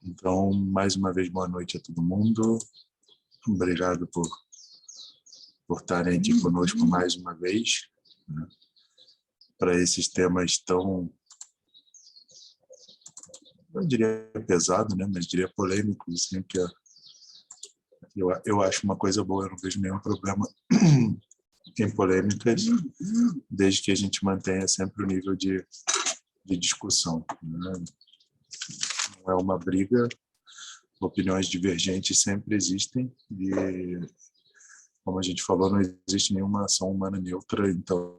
Então, mais uma vez, boa noite a todo mundo. Obrigado por estarem aqui conosco mais uma vez, né, para esses temas tão, eu diria pesado, né, mas diria polêmicos, assim, que eu acho uma coisa boa, eu não vejo nenhum problema em polêmicas, desde que a gente mantenha sempre o nível de discussão, né? Não é uma briga, opiniões divergentes sempre existem e, como a gente falou, não existe nenhuma ação humana neutra, então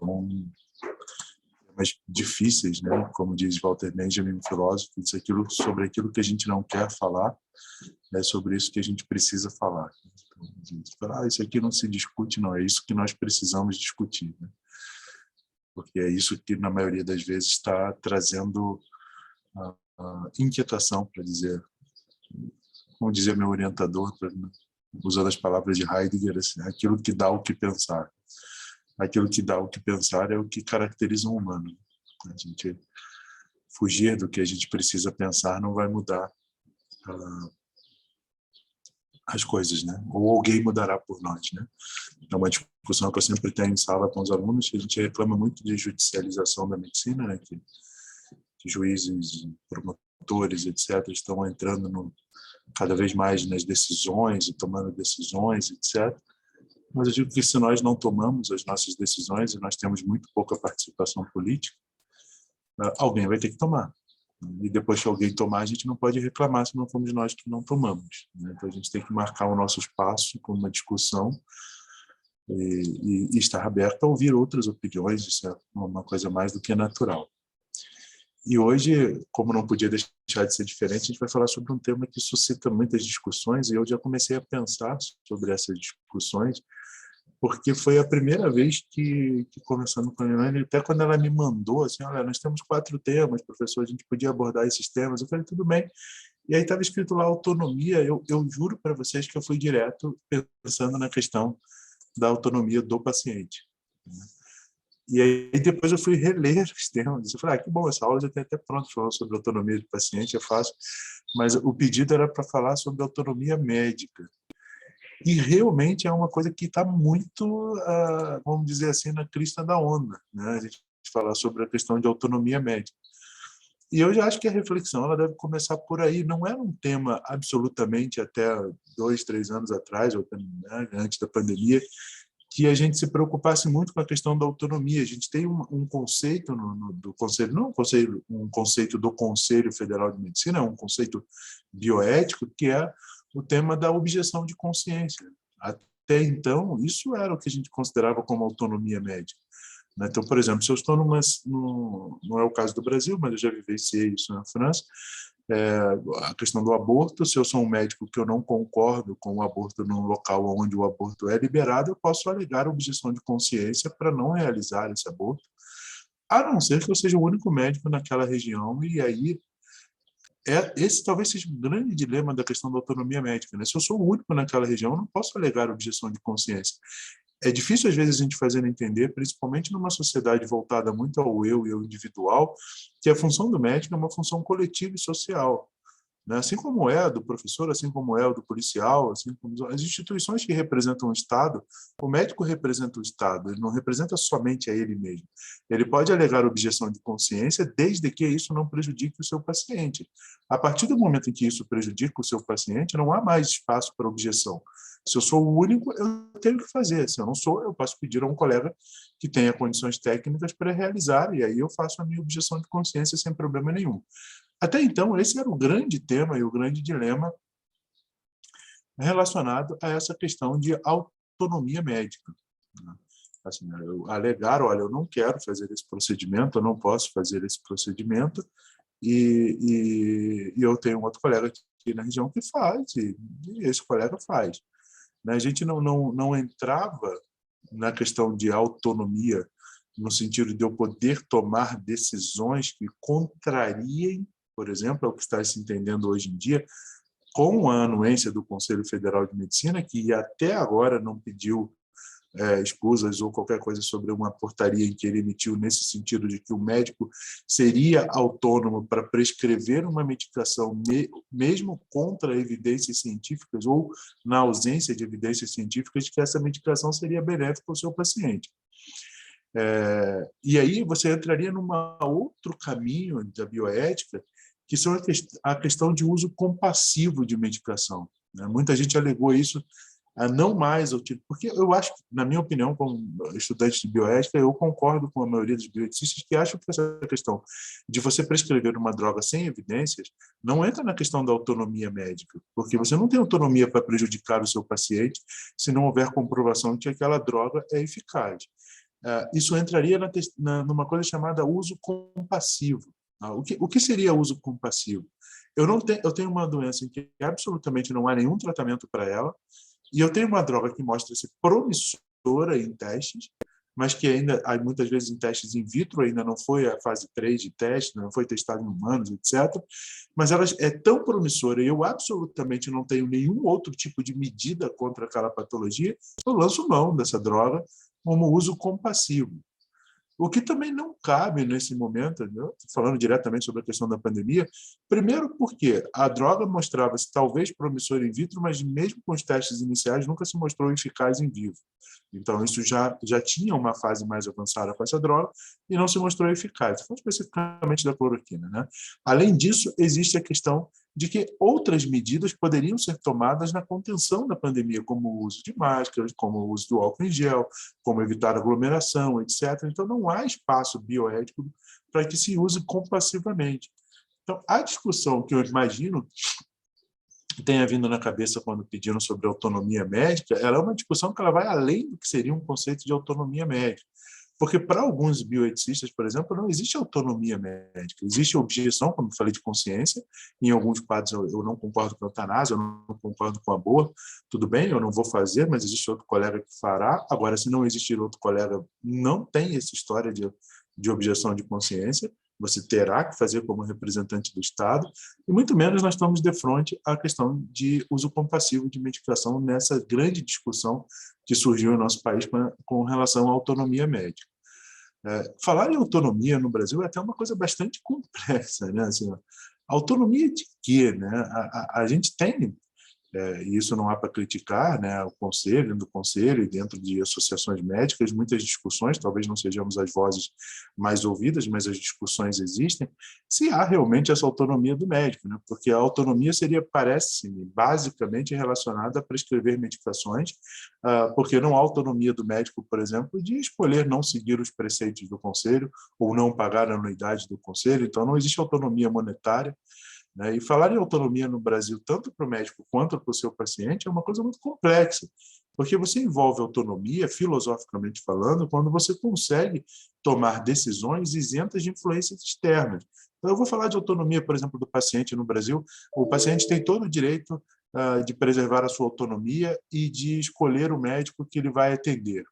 temas difíceis, né? Como diz Walter Benjamin, um filósofo, diz sobre aquilo que a gente não quer falar, é sobre isso que a gente precisa falar. Então, a gente fala, isso aqui não se discute, não, é isso que nós precisamos discutir, né? Porque é isso que, na maioria das vezes, está trazendo a inquietação, para dizer, como dizia meu orientador, usando as palavras de Heidegger, assim, aquilo que dá o que pensar. Aquilo que dá o que pensar é o que caracteriza um humano. A gente fugir do que a gente precisa pensar não vai mudar as coisas, né? Ou alguém mudará por nós, né? É uma discussão que eu sempre tenho em sala com os alunos, que a gente reclama muito de judicialização da medicina, né? Que juízes, promotores, etc., estão entrando cada vez mais nas decisões e tomando decisões, etc. Mas eu digo que se nós não tomamos as nossas decisões e nós temos muito pouca participação política, alguém vai ter que tomar. E depois que alguém tomar, a gente não pode reclamar se não fomos nós que não tomamos, né? Então a gente tem que marcar o nosso espaço com uma discussão e estar aberto a ouvir outras opiniões. Isso é uma coisa mais do que natural. E hoje, como não podia deixar de ser diferente, a gente vai falar sobre um tema que suscita muitas discussões, e eu já comecei a pensar sobre essas discussões, porque foi a primeira vez que conversando com a Eliane, até quando ela me mandou, assim, olha, nós temos 4 temas, professor, a gente podia abordar esses temas. Eu falei, tudo bem. E aí estava escrito lá autonomia, eu juro para vocês que eu fui direto pensando na questão da autonomia do paciente. E aí depois eu fui reler os temas. Eu falei, que bom, essa aula já tem até pronto, falando sobre autonomia do paciente, é fácil. Mas o pedido era para falar sobre autonomia médica. E realmente é uma coisa que está muito, vamos dizer assim, na crista da onda, né? A gente falar sobre a questão de autonomia médica. E eu já acho que a reflexão ela deve começar por aí. Não era um tema absolutamente até 2, 3 anos atrás, ou, né, antes da pandemia, que a gente se preocupasse muito com a questão da autonomia. A gente tem um conceito do Conselho, não um conceito do Conselho Federal de Medicina, é um conceito bioético, que é o tema da objeção de consciência. Até então, isso era o que a gente considerava como autonomia médica. Então, por exemplo, se eu estou não é o caso do Brasil, mas eu já vivenciei isso na França, a questão do aborto, se eu sou um médico que eu não concordo com o aborto num local onde o aborto é liberado, eu posso alegar objeção de consciência para não realizar esse aborto, a não ser que eu seja o único médico naquela região, e aí esse talvez seja o grande dilema da questão da autonomia médica, né? Se eu sou o único naquela região, eu não posso alegar objeção de consciência. É difícil, às vezes, a gente fazer entender, principalmente numa sociedade voltada muito ao eu e ao individual, que a função do médico é uma função coletiva e social, né? Assim como é a do professor, assim como é a do policial, assim como as instituições que representam o Estado, o médico representa o Estado, ele não representa somente a ele mesmo. Ele pode alegar objeção de consciência desde que isso não prejudique o seu paciente. A partir do momento em que isso prejudica o seu paciente, não há mais espaço para objeção. Se eu sou o único, eu tenho que fazer. Se eu não sou, eu posso pedir a um colega que tenha condições técnicas para realizar, e aí eu faço a minha objeção de consciência sem problema nenhum. Até então, esse era o grande tema e o grande dilema relacionado a essa questão de autonomia médica, né? Assim, alegar, olha, eu não quero fazer esse procedimento, eu não posso fazer esse procedimento, e eu tenho um outro colega aqui na região que faz, e esse colega faz, né? A gente não entrava na questão de autonomia, no sentido de eu poder tomar decisões que contrariem, por exemplo, ao que está se entendendo hoje em dia, com a anuência do Conselho Federal de Medicina, que até agora não pediu escusas ou qualquer coisa sobre uma portaria em que ele emitiu nesse sentido de que o médico seria autônomo para prescrever uma medicação mesmo contra evidências científicas ou na ausência de evidências científicas de que essa medicação seria benéfica ao seu paciente. E aí você entraria num outro caminho da bioética, que são a questão de uso compassivo de medicação, né? Muita gente alegou isso a não mais, porque eu acho, na minha opinião, como estudante de bioética, eu concordo com a maioria dos bioeticistas que acham que essa questão de você prescrever uma droga sem evidências não entra na questão da autonomia médica, porque você não tem autonomia para prejudicar o seu paciente se não houver comprovação de que aquela droga é eficaz. Isso entraria numa coisa chamada uso compassivo. O que seria uso compassivo? Eu tenho uma doença em que absolutamente não há nenhum tratamento para ela, e eu tenho uma droga que mostra ser promissora em testes, mas que ainda, muitas vezes em testes in vitro, ainda não foi a fase 3 de teste, não foi testada em humanos, etc. Mas ela é tão promissora e eu absolutamente não tenho nenhum outro tipo de medida contra aquela patologia, eu lanço mão dessa droga como uso compassivo. O que também não cabe nesse momento, né? Falando diretamente sobre a questão da pandemia, primeiro porque a droga mostrava-se talvez promissora in vitro, mas mesmo com os testes iniciais nunca se mostrou eficaz em vivo. Então, isso já tinha uma fase mais avançada com essa droga e não se mostrou eficaz, especificamente da cloroquina, né? Além disso, existe a questão de que outras medidas poderiam ser tomadas na contenção da pandemia, como o uso de máscaras, como o uso do álcool em gel, como evitar aglomeração, etc. Então, não há espaço bioético para que se use compassivamente. Então, a discussão que eu imagino que tenha vindo na cabeça quando pediram sobre autonomia médica, ela é uma discussão que ela vai além do que seria um conceito de autonomia médica. Porque para alguns bioeticistas, por exemplo, não existe autonomia médica. Existe objeção, como eu falei, de consciência. Em alguns quadros eu não concordo com a eutanásia, eu não concordo com o aborto. Tudo bem, eu não vou fazer, mas existe outro colega que fará. Agora, se não existir outro colega, não tem essa história de objeção de consciência. Você terá que fazer como representante do Estado. E muito menos nós estamos de frente à questão de uso compassivo de medicação nessa grande discussão que surgiu no nosso país com relação à autonomia médica. Falar em autonomia no Brasil é até uma coisa bastante complexa, né? Assim, autonomia de quê, né? A gente tem, e isso não há para criticar, né? O conselho, dentro do conselho e dentro de associações médicas, muitas discussões, talvez não sejamos as vozes mais ouvidas, mas as discussões existem, se há realmente essa autonomia do médico, né? Porque a autonomia seria, parece-me, basicamente relacionada a prescrever medicações, porque não há autonomia do médico, por exemplo, de escolher não seguir os preceitos do conselho ou não pagar a anuidade do conselho, então não existe autonomia monetária, né? E falar em autonomia no Brasil, tanto para o médico quanto para o seu paciente, é uma coisa muito complexa, porque você envolve autonomia, filosoficamente falando, quando você consegue tomar decisões isentas de influências externas. Então, eu vou falar de autonomia, por exemplo, do paciente no Brasil. O paciente tem todo o direito de preservar a sua autonomia e de escolher o médico que ele vai atender.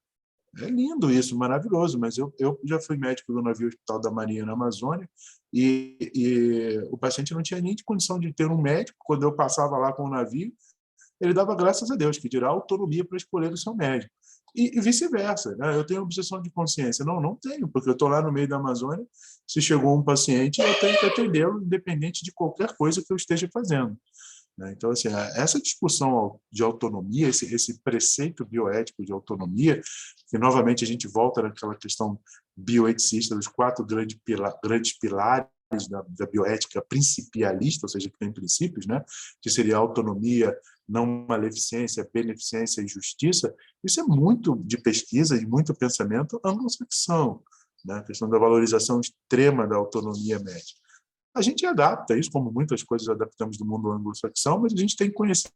É lindo isso, maravilhoso, mas eu já fui médico do navio Hospital da Marinha na Amazônia e o paciente não tinha nem condição de ter um médico. Quando eu passava lá com o navio, ele dava graças a Deus, que dirá autonomia para escolher o seu médico. E vice-versa, né? Eu tenho obsessão de consciência. Não tenho, porque eu estou lá no meio da Amazônia, se chegou um paciente, eu tenho que atendê-lo, independente de qualquer coisa que eu esteja fazendo. Então, assim, essa discussão de autonomia, esse preceito bioético de autonomia, que novamente a gente volta naquela questão bioeticista dos quatro grandes pilares da bioética principialista, ou seja, que tem princípios, né? Que seria a autonomia, não maleficência, beneficência e justiça. Isso é muito de pesquisa e muito pensamento anglo-saxão, né? A questão da valorização extrema da autonomia médica. A gente adapta isso, como muitas coisas adaptamos do mundo anglo-saxão, mas a gente tem que conhecer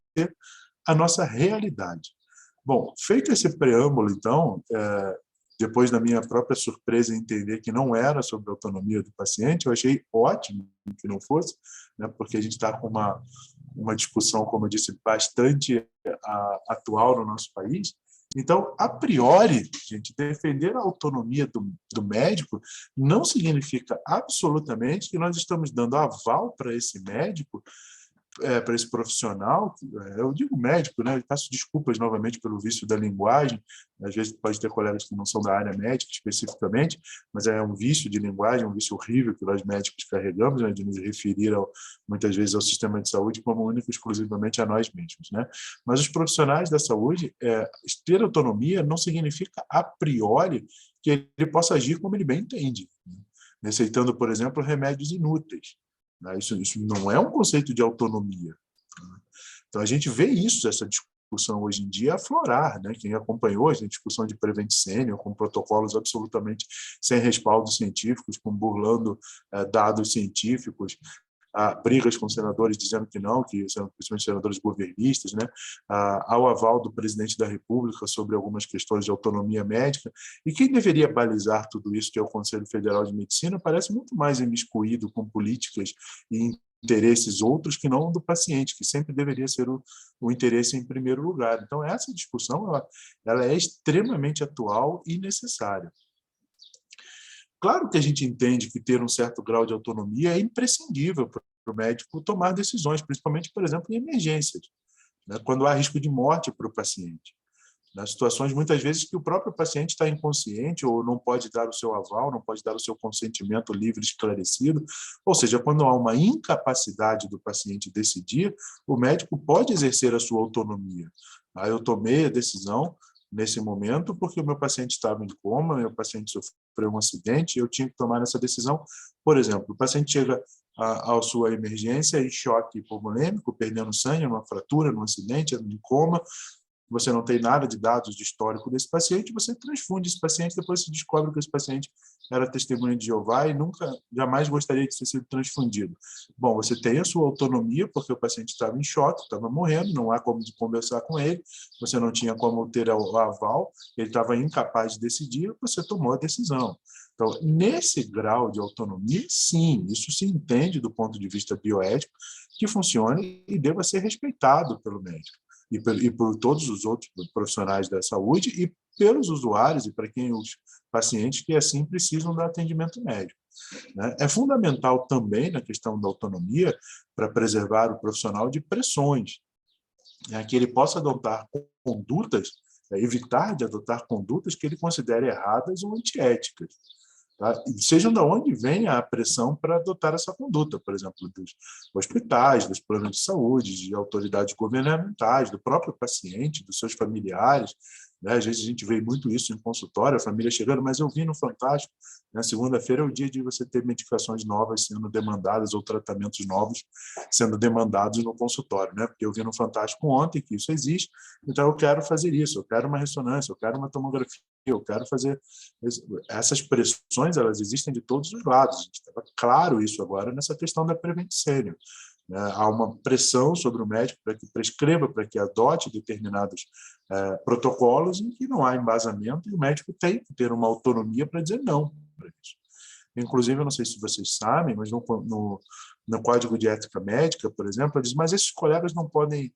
a nossa realidade. Bom, feito esse preâmbulo, então, depois da minha própria surpresa em entender que não era sobre a autonomia do paciente, eu achei ótimo que não fosse, né, porque a gente está com uma discussão, como eu disse, bastante atual no nosso país. Então, a priori, gente, defender a autonomia do médico não significa absolutamente que nós estamos dando aval para esse médico, para esse profissional, eu digo médico, né? Eu peço desculpas novamente pelo vício da linguagem, às vezes pode ter colegas que não são da área médica especificamente, mas é um vício de linguagem, um vício horrível que nós médicos carregamos, né? De nos referir muitas vezes ao sistema de saúde como único e exclusivamente a nós mesmos, né? Mas os profissionais da saúde, ter autonomia não significa a priori que ele possa agir como ele bem entende, né? Receitando, por exemplo, remédios inúteis. Isso não é um conceito de autonomia. Então, a gente vê isso, essa discussão hoje em dia aflorar, né? Quem acompanhou a discussão de Prevent Senior, com protocolos absolutamente sem respaldo científicos, burlando dados científicos, brigas com senadores dizendo que não, que são principalmente senadores governistas, né, ao aval do presidente da República sobre algumas questões de autonomia médica. E quem deveria balizar tudo isso, que é o Conselho Federal de Medicina, parece muito mais imiscuído com políticas e interesses outros que não do paciente, que sempre deveria ser o interesse em primeiro lugar. Então, essa discussão ela é extremamente atual e necessária. Claro que a gente entende que ter um certo grau de autonomia é imprescindível para o médico tomar decisões, principalmente, por exemplo, em emergências, né, quando há risco de morte para o paciente. Nas situações, muitas vezes, que o próprio paciente está inconsciente ou não pode dar o seu aval, não pode dar o seu consentimento livre e esclarecido. Ou seja, quando há uma incapacidade do paciente decidir, o médico pode exercer a sua autonomia. Eu tomei a decisão nesse momento porque o meu paciente estava em coma, meu paciente sofreu um acidente e eu tinha que tomar essa decisão. Por exemplo, o paciente chega à sua emergência em choque hipoglicêmico, perdendo sangue, numa fratura, num acidente, em coma. Você não tem nada de dados de histórico desse paciente, você transfunde esse paciente, depois se descobre que esse paciente era testemunha de Jeová e jamais gostaria de ter sido transfundido. Bom, você tem a sua autonomia, porque o paciente estava em choque, estava morrendo, não há como conversar com ele, você não tinha como ter o aval, ele estava incapaz de decidir, você tomou a decisão. Então, nesse grau de autonomia, sim, isso se entende do ponto de vista bioético, que funcione e deva ser respeitado pelo médico e por todos os outros profissionais da saúde e pelos usuários e para quem os pacientes que assim precisam do atendimento médico, né? É fundamental também na questão da autonomia para preservar o profissional de pressões, né, que ele possa adotar condutas, evitar de adotar condutas que ele considere erradas ou antiéticas. Tá? Sejam de onde venha a pressão para adotar essa conduta, por exemplo, dos hospitais, dos planos de saúde, de autoridades governamentais, do próprio paciente, dos seus familiares, né? Às vezes a gente vê muito isso em consultório, a família chegando, mas eu vi no Fantástico, na segunda-feira é o dia de você ter medicações novas sendo demandadas ou tratamentos novos sendo demandados no consultório, né? Porque eu vi no Fantástico ontem que isso existe, então eu quero fazer isso, eu quero uma ressonância, eu quero uma tomografia, eu quero fazer... Essas pressões, elas existem de todos os lados. Está claro isso agora nessa questão da Prevent Senior. Há uma pressão sobre o médico para que prescreva, para que adote determinados protocolos em que não há embasamento e o médico tem que ter uma autonomia para dizer não para isso. Inclusive, eu não sei se vocês sabem, mas no Código de Ética Médica, por exemplo, diz, mas esses colegas não podem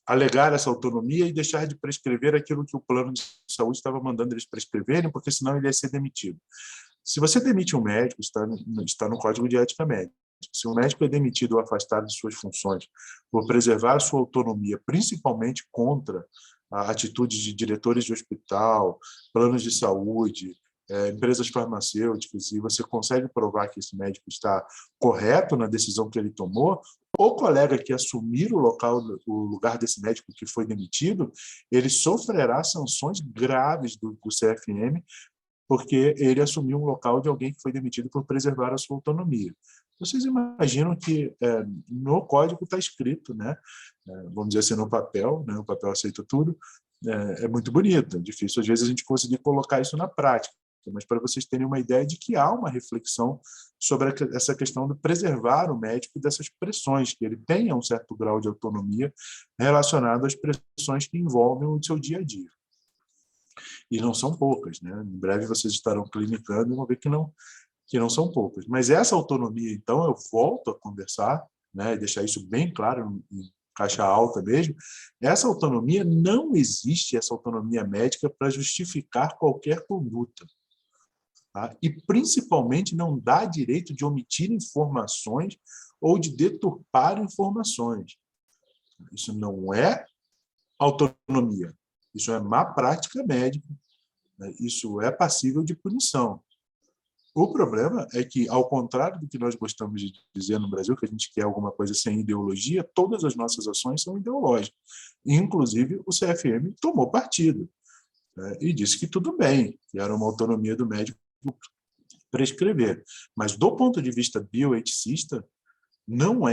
alegar essa autonomia e deixar de prescrever aquilo que o plano de saúde estava mandando eles prescreverem, porque senão ele ia ser demitido. Se você demite um médico, está no Código de Ética Médica. Se um médico é demitido ou afastado de suas funções por preservar a sua autonomia, principalmente contra atitudes de diretores de hospital, planos de saúde, empresas farmacêuticas, e você consegue provar que esse médico está correto na decisão que ele tomou, o colega que assumir o lugar desse médico que foi demitido, ele sofrerá sanções graves do CFM, porque ele assumiu um local de alguém que foi demitido por preservar a sua autonomia. Vocês imaginam que no código está escrito, né? Vamos dizer assim, no papel, né? O papel aceita tudo, é muito bonito, é difícil às vezes a gente conseguir colocar isso na prática. mas para vocês terem uma ideia de que há uma reflexão sobre essa questão de preservar o médico dessas pressões, que ele tenha um certo grau de autonomia relacionado às pressões que envolvem o seu dia a dia. E não são poucas, né? Em breve vocês estarão clinicando e vão ver que não são poucas. Mas essa autonomia, então, eu volto a conversar, né, e deixar isso bem claro, em caixa alta mesmo, essa autonomia não existe, essa autonomia médica, para justificar qualquer conduta. Tá? E, principalmente, não dá direito de omitir informações ou de deturpar informações. Isso não é autonomia. Isso é má prática médica. Né? Isso é passível de punição. O problema é que, ao contrário do que nós gostamos de dizer no Brasil, que a gente quer alguma coisa sem ideologia, todas as nossas ações são ideológicas. Inclusive, o CFM tomou partido, né, e disse que tudo bem, que era uma autonomia do médico prescrever. Mas, do ponto de vista bioeticista, não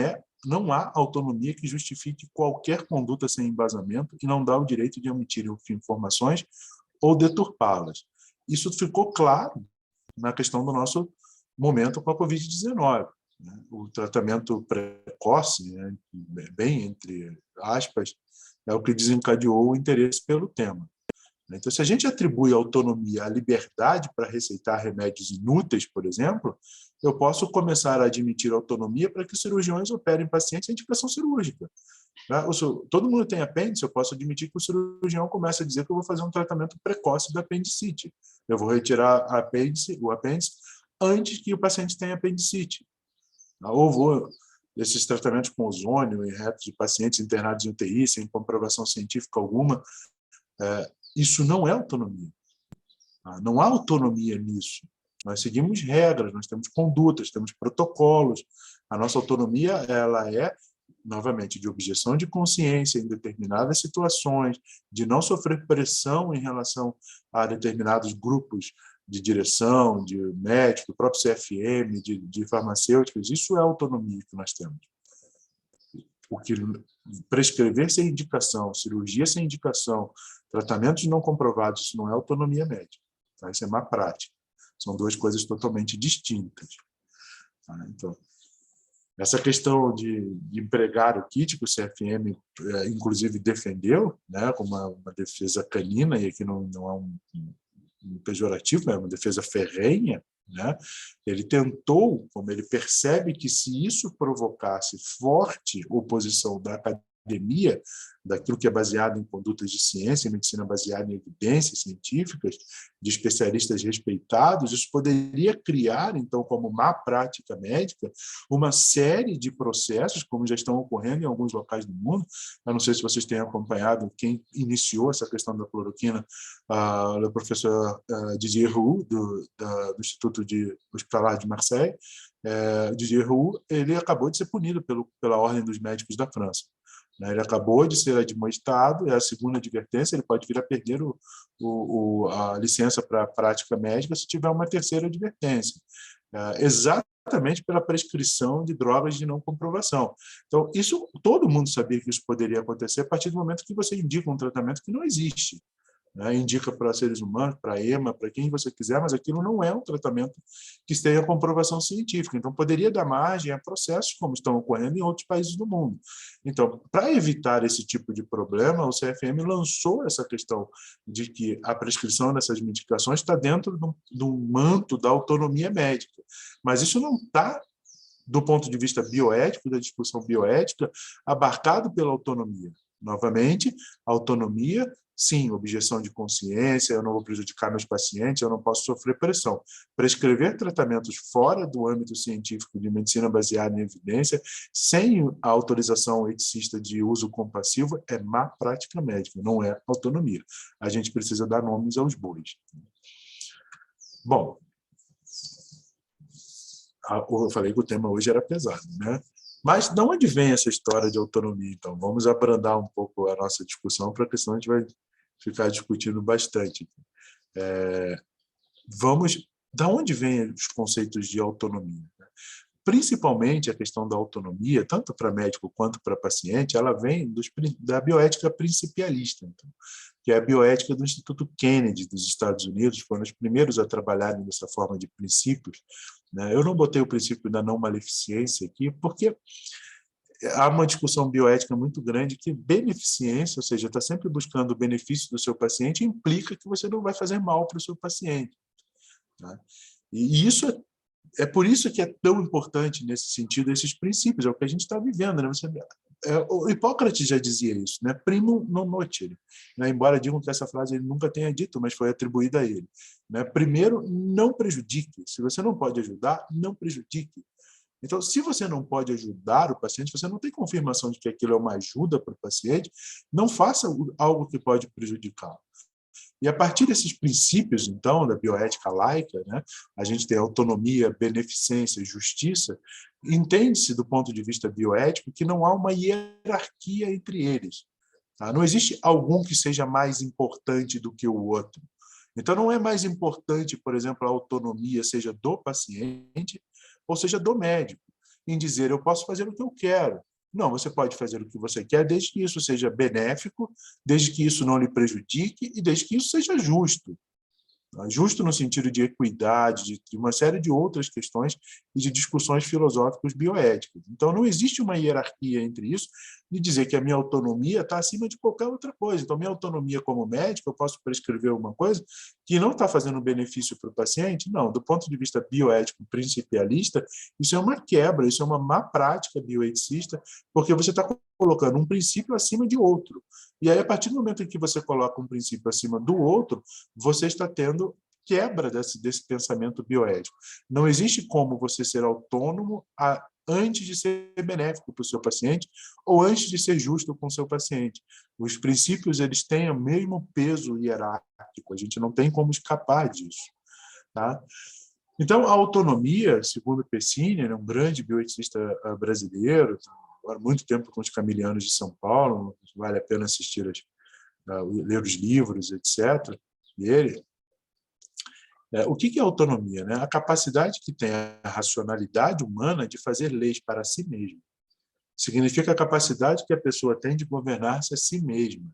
há autonomia que justifique qualquer conduta sem embasamento e não dá o direito de omitir informações ou deturpá-las. Isso ficou claro na questão do nosso momento com a Covid-19. Né? O tratamento precoce, né, bem entre aspas, é o que desencadeou o interesse pelo tema. Então, se a gente atribui autonomia à liberdade para receitar remédios inúteis, por exemplo, eu posso começar a admitir autonomia para que cirurgiões operem pacientes sem indicação cirúrgica. Todo mundo tem apêndice, eu posso admitir que o cirurgião comece a dizer que eu vou fazer um tratamento precoce da apendicite. Eu vou retirar o apêndice antes que o paciente tenha apendicite. Ou vou, esses tratamentos com ozônio em retos de pacientes internados em UTI, sem comprovação científica alguma, isso não é autonomia. Não há autonomia nisso. Nós seguimos regras, nós temos condutas, temos protocolos. A nossa autonomia, ela é, novamente, de objeção de consciência em determinadas situações, de não sofrer pressão em relação a determinados grupos de direção, de médico, do próprio CFM, de farmacêuticos. Isso é a autonomia que nós temos. O que prescrever sem indicação, cirurgia sem indicação, tratamentos não comprovados, isso não é autonomia médica. Tá? Isso é má prática. São duas coisas totalmente distintas. Tá? Então, essa questão de empregar o kit, que o CFM, inclusive, defendeu, né, como uma defesa canina, e aqui não é um pejorativo, é uma defesa ferrenha, né? Ele tentou, como ele percebe que se isso provocasse forte oposição da academia, daquilo que é baseado em condutas de ciência, medicina baseada em evidências científicas, de especialistas respeitados, isso poderia criar, então, como má prática médica, uma série de processos, como já estão ocorrendo em alguns locais do mundo. Eu não sei se vocês têm acompanhado quem iniciou essa questão da cloroquina, o professor Didier Roux, do Instituto Hospitalar de Marseille. Didier Roux, ele acabou de ser punido pela Ordem dos Médicos da França. Ele acabou de ser admoestado, é a segunda advertência, ele pode vir a perder a licença para a prática médica se tiver uma terceira advertência, exatamente pela prescrição de drogas de não comprovação. Então, isso, todo mundo sabia que isso poderia acontecer a partir do momento que você indica um tratamento que não existe. Né? Indica para seres humanos, para EMA, para quem você quiser, mas aquilo não é um tratamento que tenha comprovação científica. Então, poderia dar margem a processos como estão ocorrendo em outros países do mundo. Então, para evitar esse tipo de problema, o CFM lançou essa questão de que a prescrição dessas medicações está dentro do manto da autonomia médica. Mas isso não está, do ponto de vista bioético, da discussão bioética, abarcado pela autonomia. Novamente, autonomia, sim, objeção de consciência, eu não vou prejudicar meus pacientes, eu não posso sofrer pressão. Prescrever tratamentos fora do âmbito científico de medicina baseada em evidência, sem a autorização eticista de uso compassivo, é má prática médica, não é autonomia. A gente precisa dar nomes aos bois. Bom, eu falei que o tema hoje era pesado, né? Mas de onde vem essa história de autonomia? Então, vamos abrandar um pouco a nossa discussão, porque senão a gente vai ficar discutindo bastante. Da onde vêm os conceitos de autonomia? principalmente a questão da autonomia, tanto para médico quanto para paciente, ela vem da bioética principialista, então, que é a bioética do Instituto Kennedy dos Estados Unidos, foram os primeiros a trabalharem dessa forma de princípios, né? Eu não botei o princípio da não maleficência aqui, porque há uma discussão bioética muito grande que beneficência, ou seja, está sempre buscando o benefício do seu paciente, implica que você não vai fazer mal para o seu paciente, né? E isso é por isso que é tão importante, nesse sentido, esses princípios, é o que a gente está vivendo, né? O Hipócrates já dizia isso, né? Primum non nocere, né? Embora digam que essa frase ele nunca tenha dito, mas foi atribuída a ele, né? Primeiro, não prejudique. Se você não pode ajudar, não prejudique. Então, se você não pode ajudar o paciente, você não tem confirmação de que aquilo é uma ajuda para o paciente, não faça algo que pode prejudicá-lo. E a partir desses princípios, então, da bioética laica, né, a gente tem autonomia, beneficência e justiça, entende-se, do ponto de vista bioético, que não há uma hierarquia entre eles. Tá? Não existe algum que seja mais importante do que o outro. Então, não é mais importante, por exemplo, a autonomia seja do paciente ou seja do médico, em dizer eu posso fazer o que eu quero. Não, você pode fazer o que você quer, desde que isso seja benéfico, desde que isso não lhe prejudique e desde que isso seja justo. Justo no sentido de equidade, de uma série de outras questões e de discussões filosóficas bioéticas. Então, não existe uma hierarquia entre isso de dizer que a minha autonomia está acima de qualquer outra coisa. Então, minha autonomia como médico, eu posso prescrever uma coisa que não está fazendo benefício para o paciente? Não, do ponto de vista bioético principialista, isso é uma quebra, isso é uma má prática bioeticista, porque você está colocando um princípio acima de outro. E aí, a partir do momento em que você coloca um princípio acima do outro, você está tendo quebra desse pensamento bioético. Não existe como você ser autônomo antes de ser benéfico para o seu paciente ou antes de ser justo com o seu paciente. Os princípios eles têm o mesmo peso hierárquico, a gente não tem como escapar disso. Tá? Então, a autonomia, segundo Pecini, um grande bioeticista brasileiro, agora muito tempo com os Camilianos de São Paulo, vale a pena assistir, ler os livros, etc., dele. O que é autonomia? Né? A capacidade que tem a racionalidade humana de fazer leis para si mesma. Significa a capacidade que a pessoa tem de governar-se a si mesma,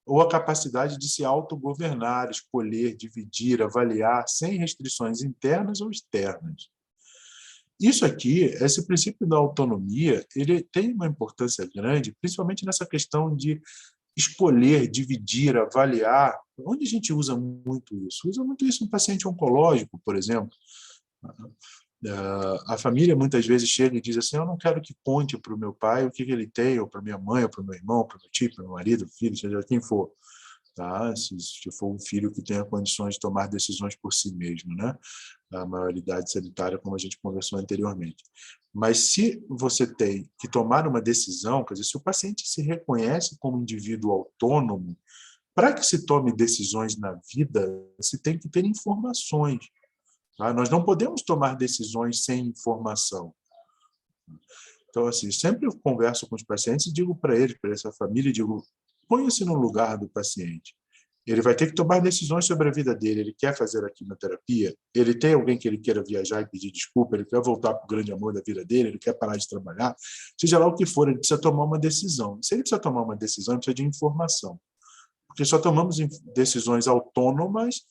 ou a capacidade de se autogovernar, escolher, dividir, avaliar, sem restrições internas ou externas. Isso aqui, esse princípio da autonomia, ele tem uma importância grande, principalmente nessa questão de escolher, dividir, avaliar. Onde a gente usa muito isso? Usa muito isso no paciente oncológico, por exemplo. A família muitas vezes chega e diz assim, eu não quero que conte para o meu pai o que ele tem, ou para minha mãe, ou para o meu irmão, para o meu tio, para o meu marido, filho, seja quem for. Tá? Se for um filho que tenha condições de tomar decisões por si mesmo, né? A maioridade sanitária, como a gente conversou anteriormente. Mas se você tem que tomar uma decisão, quer dizer, se o paciente se reconhece como indivíduo autônomo, para que se tome decisões na vida, se tem que ter informações. Tá? Nós não podemos tomar decisões sem informação. Então, assim, sempre eu converso com os pacientes e digo para eles, para essa família, digo, ponha-se no lugar do paciente. Ele vai ter que tomar decisões sobre a vida dele. Ele quer fazer a quimioterapia? Ele tem alguém que ele queira viajar e pedir desculpa? Ele quer voltar para o grande amor da vida dele? Ele quer parar de trabalhar? Seja lá o que for, ele precisa tomar uma decisão. Se ele precisa tomar uma decisão, ele precisa de informação. Porque só tomamos decisões autônomas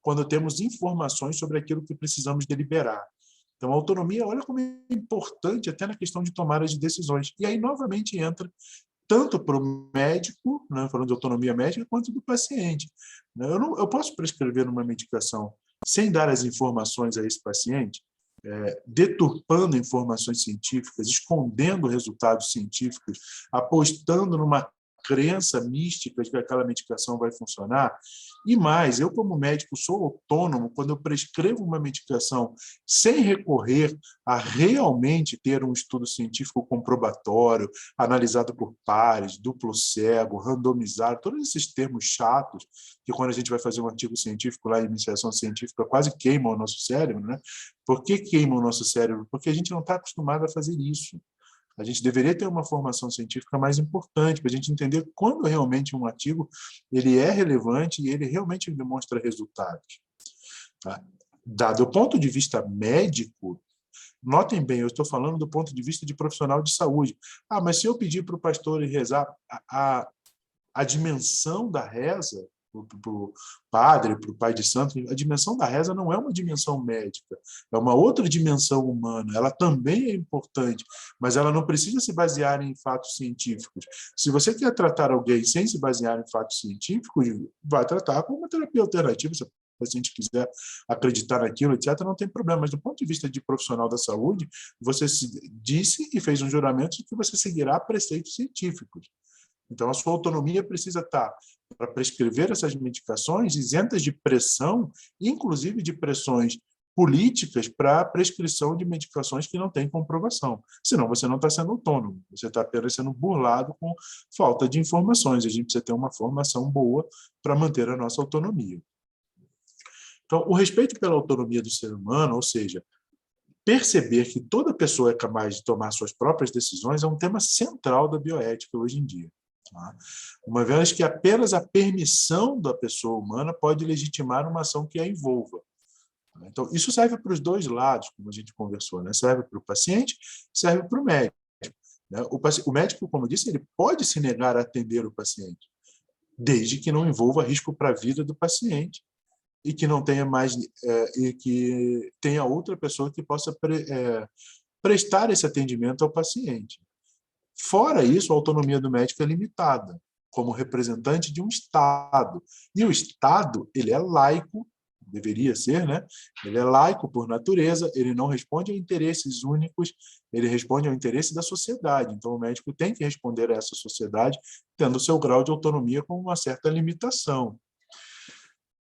quando temos informações sobre aquilo que precisamos deliberar. Então, a autonomia, olha como é importante até na questão de tomada de decisões. E aí, novamente, entra tanto para o médico, né, falando de autonomia médica, quanto do paciente. Eu posso prescrever uma medicação sem dar as informações a esse paciente, deturpando informações científicas, escondendo resultados científicos, apostando numa crença mística de que aquela medicação vai funcionar. E mais, eu como médico sou autônomo quando eu prescrevo uma medicação sem recorrer a realmente ter um estudo científico comprobatório, analisado por pares, duplo cego, randomizado, todos esses termos chatos que quando a gente vai fazer um artigo científico lá em iniciação científica quase queimam o nosso cérebro, né? Por que queimam o nosso cérebro? Porque a gente não está acostumado a fazer isso. A gente deveria ter uma formação científica mais importante para a gente entender quando realmente um artigo ele é relevante e ele realmente demonstra resultados. Tá? Dado o ponto de vista médico, Notem bem, eu estou falando do ponto de vista de profissional de saúde. Ah, mas se eu pedir para o pastor rezar, a dimensão da reza, para o padre, para o pai de santo, a dimensão da reza não é uma dimensão médica, é uma outra dimensão humana. Ela também é importante, mas ela não precisa se basear em fatos científicos. Se você quer tratar alguém sem se basear em fatos científicos, vai tratar com uma terapia alternativa. Se o paciente quiser acreditar naquilo, etc., não tem problema. Mas do ponto de vista de profissional da saúde, você disse e fez um juramento de que você seguirá preceitos científicos. Então, a sua autonomia precisa estar para prescrever essas medicações isentas de pressão, inclusive de pressões políticas para a prescrição de medicações que não têm comprovação. Senão, você não está sendo autônomo, você está apenas sendo burlado com falta de informações. A gente precisa ter uma formação boa para manter a nossa autonomia. Então, o respeito pela autonomia do ser humano, ou seja, perceber que toda pessoa é capaz de tomar suas próprias decisões, é um tema central da bioética hoje em dia. Uma vez que apenas a permissão da pessoa humana pode legitimar uma ação que a envolva. Então, isso serve para os dois lados, como a gente conversou, né? Serve para o paciente, serve para o médico. O médico, como eu disse, ele pode se negar a atender o paciente, desde que não envolva risco para a vida do paciente e que não tenha mais e que tenha outra pessoa que possa prestar esse atendimento ao paciente. Fora isso, a autonomia do médico é limitada, como representante de um Estado. E o Estado, ele é laico, deveria ser, né? Ele é laico por natureza, ele não responde a interesses únicos, ele responde ao interesse da sociedade. Então, o médico tem que responder a essa sociedade, tendo seu grau de autonomia com uma certa limitação.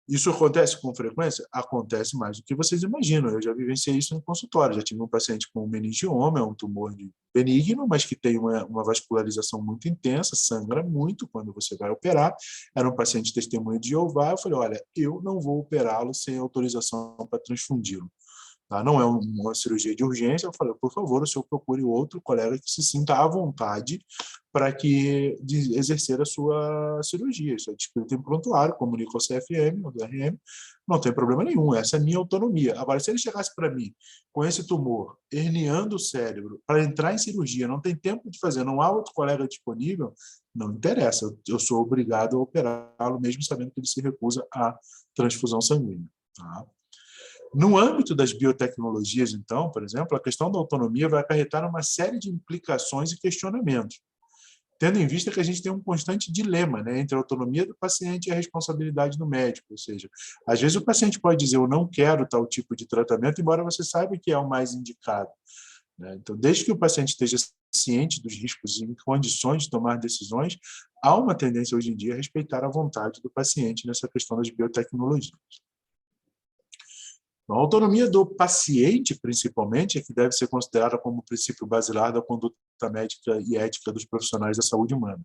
Isso acontece com frequência? Acontece mais do que vocês imaginam. Eu já vivenciei isso no consultório. Já tive um paciente com meningioma, é um tumor benigno, mas que tem uma vascularização muito intensa, sangra muito quando você vai operar. Era um paciente testemunho de Jeová. Eu falei, olha, eu não vou operá-lo sem autorização para transfundi-lo. Tá? Não é uma cirurgia de urgência. Eu falei, por favor, o senhor procure outro colega que se sinta à vontade para que exercer a sua cirurgia. Isso é descrito em prontuário, comunica ao CFM, ao DRM, não tem problema nenhum, essa é a minha autonomia. Agora, se ele chegasse para mim com esse tumor, herniando o cérebro, para entrar em cirurgia, não tem tempo de fazer, não há outro colega disponível, não interessa, eu sou obrigado a operá-lo, mesmo sabendo que ele se recusa à transfusão sanguínea. Tá? No âmbito das biotecnologias, então, por exemplo, a questão da autonomia vai acarretar uma série de implicações e questionamentos, tendo em vista que a gente tem um constante dilema, né, entre a autonomia do paciente e a responsabilidade do médico. Ou seja, às vezes o paciente pode dizer, eu não quero tal tipo de tratamento, embora você saiba que é o mais indicado. Né? Então, desde que o paciente esteja ciente dos riscos e em condições de tomar decisões, há uma tendência hoje em dia a respeitar a vontade do paciente nessa questão das biotecnologias. A autonomia do paciente, principalmente, é que deve ser considerada como princípio basilar da conduta médica e ética dos profissionais da saúde humana.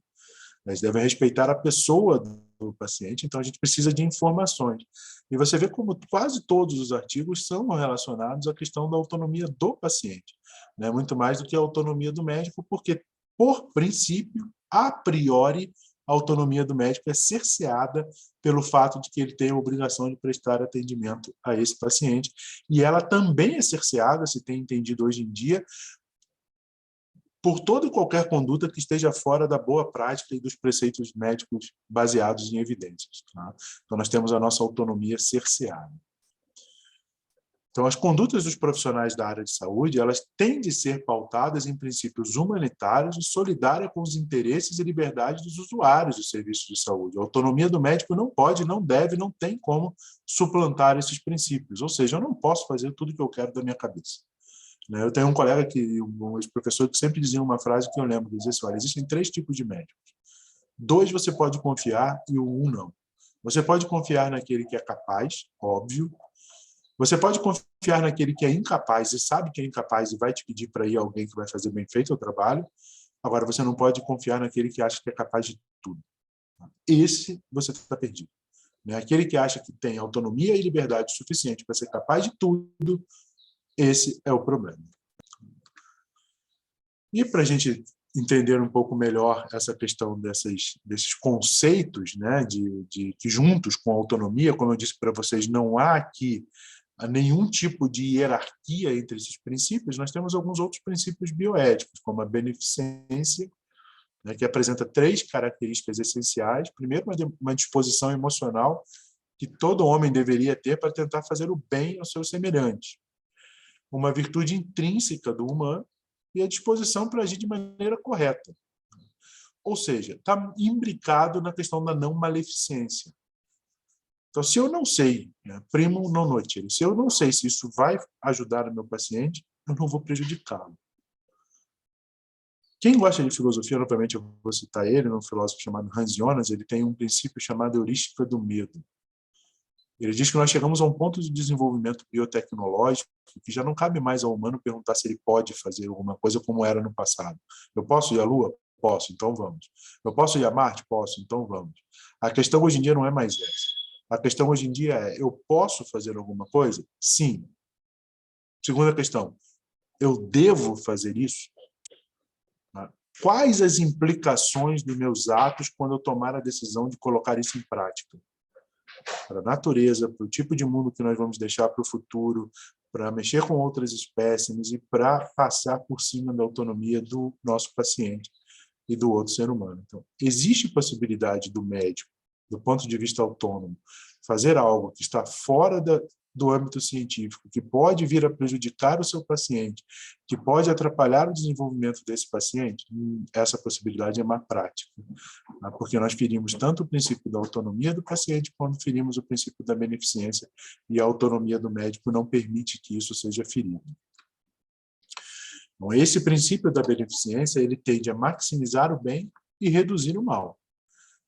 Eles devem respeitar a pessoa do paciente, então a gente precisa de informações. E você vê como quase todos os artigos são relacionados à questão da autonomia do paciente, né? Muito mais do que a autonomia do médico, porque, por princípio, a priori, a autonomia do médico é cerceada pelo fato de que ele tem a obrigação de prestar atendimento a esse paciente. E ela também é cerceada, se tem entendido hoje em dia, por toda e qualquer conduta que esteja fora da boa prática e dos preceitos médicos baseados em evidências. Tá? Então, nós temos a nossa autonomia cerceada. Então, as condutas dos profissionais da área de saúde, elas têm de ser pautadas em princípios humanitários e solidárias com os interesses e liberdades dos usuários dos serviços de saúde. A autonomia do médico não pode, não deve, não tem como suplantar esses princípios. Ou seja, eu não posso fazer tudo o que eu quero da minha cabeça. Eu tenho um colega, um ex-professor, que sempre dizia uma frase que eu lembro, que dizia assim, olha, existem 3 tipos de médicos. 2 você pode confiar e o 1 não. Você pode confiar naquele que é capaz, óbvio. Você pode confiar naquele que é incapaz e sabe que é incapaz e vai te pedir para ir alguém que vai fazer bem feito o trabalho. Agora, você não pode confiar naquele que acha que é capaz de tudo. Esse você está perdido. Aquele que acha que tem autonomia e liberdade suficiente para ser capaz de tudo, esse é o problema. E para a gente entender um pouco melhor essa questão desses conceitos, né, que juntos com a autonomia, como eu disse para vocês, não há aqui nenhum tipo de hierarquia entre esses princípios, nós temos alguns outros princípios bioéticos, como a beneficência, né, que apresenta 3 características essenciais. Primeiro, uma disposição emocional que todo homem deveria ter para tentar fazer o bem aos seus semelhantes. Uma virtude intrínseca do humano e a disposição para agir de maneira correta. Ou seja, está imbricado na questão da não maleficência. Então, se eu não sei, né, primo non nocere, se eu não sei se isso vai ajudar o meu paciente, eu não vou prejudicá-lo. Quem gosta de filosofia, novamente eu vou citar ele, um filósofo chamado Hans Jonas, ele tem um princípio chamado heurística do medo. Ele diz que nós chegamos a um ponto de desenvolvimento biotecnológico que já não cabe mais ao humano perguntar se ele pode fazer alguma coisa como era no passado. Eu posso ir à Lua? Posso, então vamos. Eu posso ir a Marte? Posso, então vamos. A questão hoje em dia não é mais essa. A questão hoje em dia é, eu posso fazer alguma coisa? Sim. Segunda questão, eu devo fazer isso? Quais as implicações dos meus atos quando eu tomar a decisão de colocar isso em prática? Para a natureza, para o tipo de mundo que nós vamos deixar para o futuro, para mexer com outras espécies e para passar por cima da autonomia do nosso paciente e do outro ser humano. Então, existe possibilidade do médico, do ponto de vista autônomo, fazer algo que está fora do âmbito científico, que pode vir a prejudicar o seu paciente, que pode atrapalhar o desenvolvimento desse paciente, essa possibilidade é má prática, porque nós ferimos tanto o princípio da autonomia do paciente, quanto ferimos o princípio da beneficência, e a autonomia do médico não permite que isso seja ferido. Então, esse princípio da beneficência, ele tende a maximizar o bem e reduzir o mal.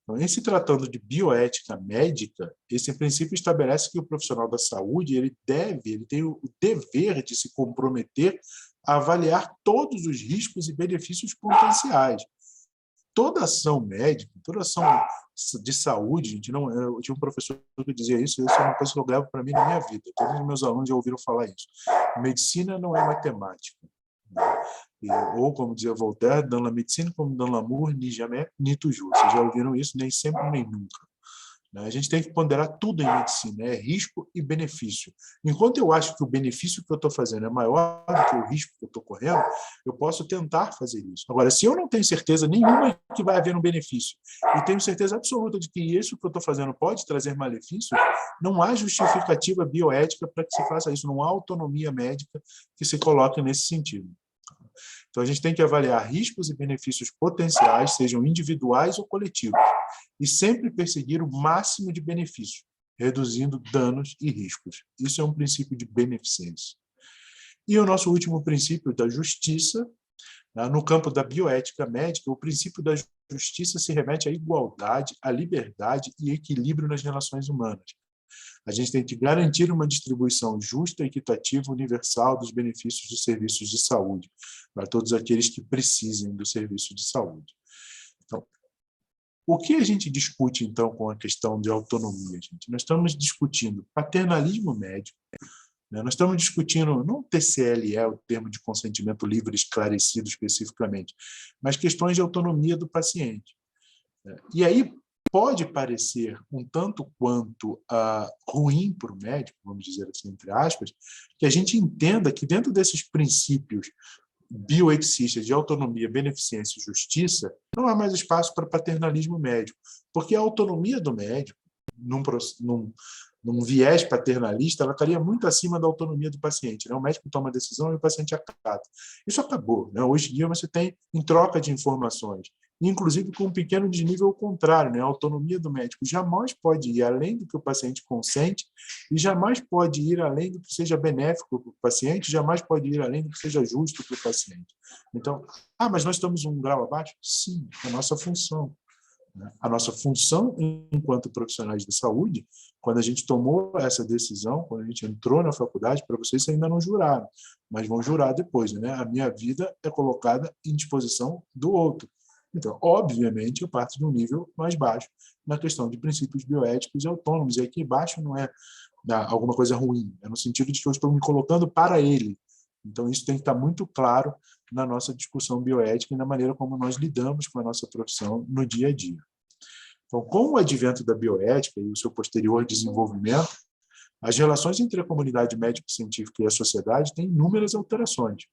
Então, em se tratando de bioética médica, esse princípio estabelece que o profissional da saúde ele tem o dever de se comprometer a avaliar todos os riscos e benefícios potenciais. Toda ação médica, toda ação de saúde, gente, não, eu tinha um professor que dizia isso é uma coisa que eu levo para mim na minha vida. Todos os meus alunos já ouviram falar isso. Medicina não é matemática. Ou, como dizia Voltaire, dans la médecine comme dans l'amour, ni jamais, ni toujours. Vocês já ouviram isso? Nem sempre, nem nunca. A gente tem que ponderar tudo em medicina, risco e benefício. Enquanto eu acho que o benefício que eu estou fazendo é maior do que o risco que eu estou correndo, eu posso tentar fazer isso. Agora, se eu não tenho certeza nenhuma que vai haver um benefício, e tenho certeza absoluta de que isso que eu estou fazendo pode trazer malefícios, não há justificativa bioética para que se faça isso, não há autonomia médica que se coloque nesse sentido. Então, a gente tem que avaliar riscos e benefícios potenciais, sejam individuais ou coletivos, e sempre perseguir o máximo de benefício, reduzindo danos e riscos. Isso é um princípio de beneficência. E o nosso último princípio da justiça, no campo da bioética médica, o princípio da justiça se remete à igualdade, à liberdade e equilíbrio nas relações humanas. A gente tem que garantir uma distribuição justa, equitativa, universal dos benefícios dos serviços de saúde, para todos aqueles que precisem do serviço de saúde. Então, o que a gente discute, então, com a questão de autonomia, gente? Nós estamos discutindo paternalismo médico, né? Nós estamos discutindo, não TCLE, o termo de consentimento livre esclarecido especificamente, mas questões de autonomia do paciente. E aí, pode parecer um tanto quanto ruim para o médico, vamos dizer assim, entre aspas, que a gente entenda que dentro desses princípios bioeticistas de autonomia, beneficência e justiça, não há mais espaço para paternalismo médico, porque a autonomia do médico, num viés paternalista, ela estaria muito acima da autonomia do paciente, né? O médico toma a decisão e o paciente acata. Isso acabou, né? Hoje em dia você tem em troca de informações, inclusive com um pequeno desnível ao contrário, né? A autonomia do médico jamais pode ir além do que o paciente consente e jamais pode ir além do que seja benéfico para o paciente, jamais pode ir além do que seja justo para o paciente. Então, mas nós estamos um grau abaixo? Sim, é a nossa função. A nossa função enquanto profissionais da saúde, quando a gente tomou essa decisão, quando a gente entrou na faculdade, para vocês ainda não juraram, mas vão jurar depois, né? A minha vida é colocada em disposição do outro. Então, obviamente, eu parto de um nível mais baixo na questão de princípios bioéticos e autônomos. E aqui baixo não é alguma coisa ruim, é no sentido de que eu estou me colocando para ele. Então, isso tem que estar muito claro na nossa discussão bioética e na maneira como nós lidamos com a nossa profissão no dia a dia. Então, com o advento da bioética e o seu posterior desenvolvimento, As relações entre a comunidade médico-científica e a sociedade têm inúmeras alterações.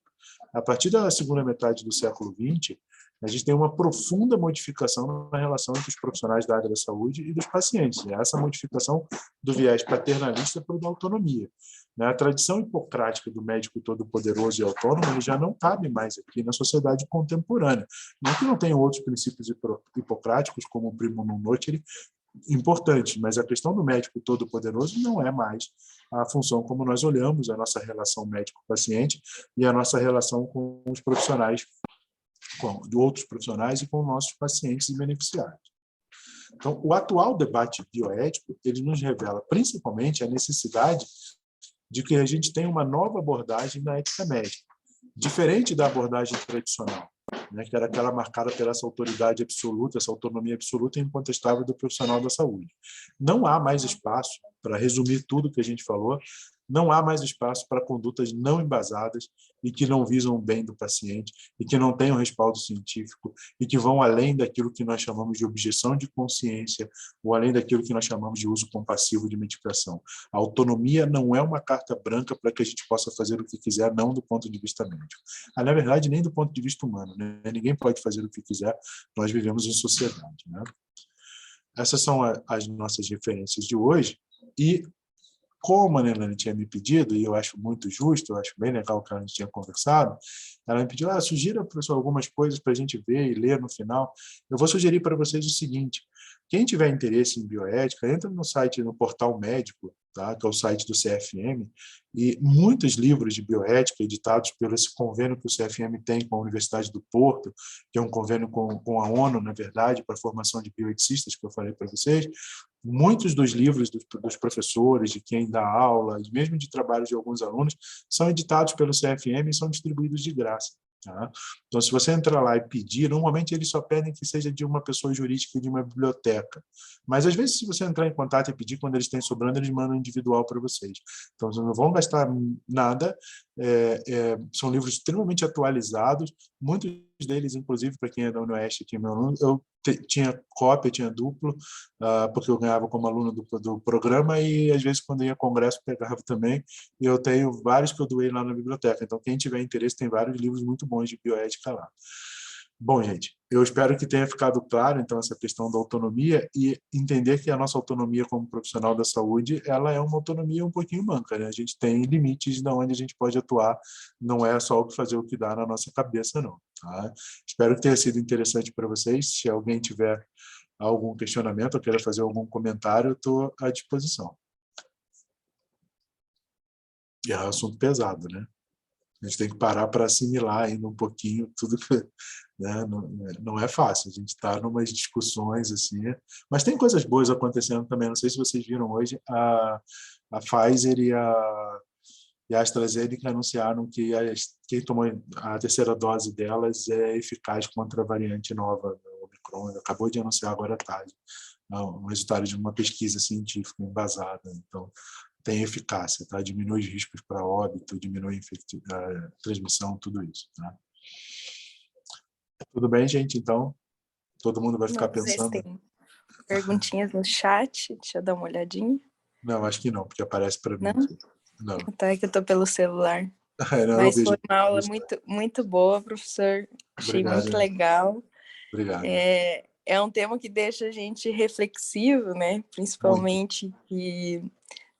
A partir da segunda metade do século XX, a gente tem uma profunda modificação na relação entre os profissionais da área da saúde e dos pacientes. E essa modificação do viés paternalista para o da autonomia. A tradição hipocrática do médico todo-poderoso e autônomo ele já não cabe mais aqui na sociedade contemporânea. Não que não tenham outros princípios hipocráticos, como o primo non nocere, importantes, mas a questão do médico todo-poderoso não é mais a função como nós olhamos a nossa relação médico-paciente e a nossa relação com os profissionais, de outros profissionais e com nossos pacientes e beneficiários. Então, o atual debate bioético ele nos revela principalmente a necessidade de que a gente tenha uma nova abordagem na ética médica, diferente da abordagem tradicional, né, que era aquela marcada pela essa autoridade absoluta, essa autonomia absoluta e incontestável do profissional da saúde. Não há mais espaço, para resumir tudo que a gente falou, não há mais espaço para condutas não embasadas e que não visam o bem do paciente e que não tenham respaldo científico e que vão além daquilo que nós chamamos de objeção de consciência ou além daquilo que nós chamamos de uso compassivo de medicação. A autonomia não é uma carta branca para que a gente possa fazer o que quiser, não do ponto de vista médico. Na verdade, nem do ponto de vista humano, né? Ninguém pode fazer o que quiser, nós vivemos em sociedade, né? Essas são as nossas referências de hoje e como a Nelane tinha me pedido, e eu acho muito justo, eu acho bem legal que a gente tinha conversado, ela me pediu, sugira, professor, algumas coisas para a gente ver e ler no final. Eu vou sugerir para vocês o seguinte, quem tiver interesse em bioética, entra no site, no Portal Médico, tá? Que é o site do CFM, e muitos livros de bioética editados pelo esse convênio que o CFM tem com a Universidade do Porto, que é um convênio com a ONU, na verdade, para a formação de bioeticistas, que eu falei para vocês. Muitos dos livros dos professores, de quem dá aula, e mesmo de trabalhos de alguns alunos, são editados pelo CFM e são distribuídos de graça. Tá? Então, se você entrar lá e pedir, normalmente eles só pedem que seja de uma pessoa jurídica e de uma biblioteca. Mas, às vezes, se você entrar em contato e pedir, quando eles têm sobrando, eles mandam individual para vocês. Então, vocês não vão gastar nada. São livros extremamente atualizados, muitos deles, inclusive, para quem é da UniOeste, aqui, meu aluno, eu tinha cópia, tinha duplo, porque eu ganhava como aluno do programa e, às vezes, quando ia a congresso, pegava também. E eu tenho vários que eu doei lá na biblioteca. Então, quem tiver interesse, tem vários livros muito bons de bioética lá. Bom, gente, eu espero que tenha ficado claro, então, essa questão da autonomia e entender que a nossa autonomia como profissional da saúde, ela é uma autonomia um pouquinho manca, né? A gente tem limites de onde a gente pode atuar, não é só o que fazer o que dá na nossa cabeça, não. Tá? Espero que tenha sido interessante para vocês. Se alguém tiver algum questionamento ou queira fazer algum comentário, eu estou à disposição. E é um assunto pesado, né? A gente tem que parar para assimilar ainda um pouquinho tudo que, né? Não é fácil. A gente está em umas discussões assim, mas tem coisas boas acontecendo também. Não sei se vocês viram hoje a Pfizer e a AstraZeneca anunciaram que quem tomou a terceira dose delas é eficaz contra a variante nova do Omicron. Acabou de anunciar agora à tarde um resultado de uma pesquisa científica embasada. Então, tem eficácia, tá? Diminui os riscos para óbito, diminui a transmissão, tudo isso. Tá? Tudo bem, gente? Então, todo mundo vai ficar pensando? Tem perguntinhas no chat, deixa eu dar uma olhadinha. Não, acho que não, porque aparece para mim. Não? Então é que eu estou pelo celular. Não, mas foi uma aula muito boa, professor. Achei Obrigado, muito legal. Obrigado. É um tema que deixa a gente reflexivo, né? Principalmente que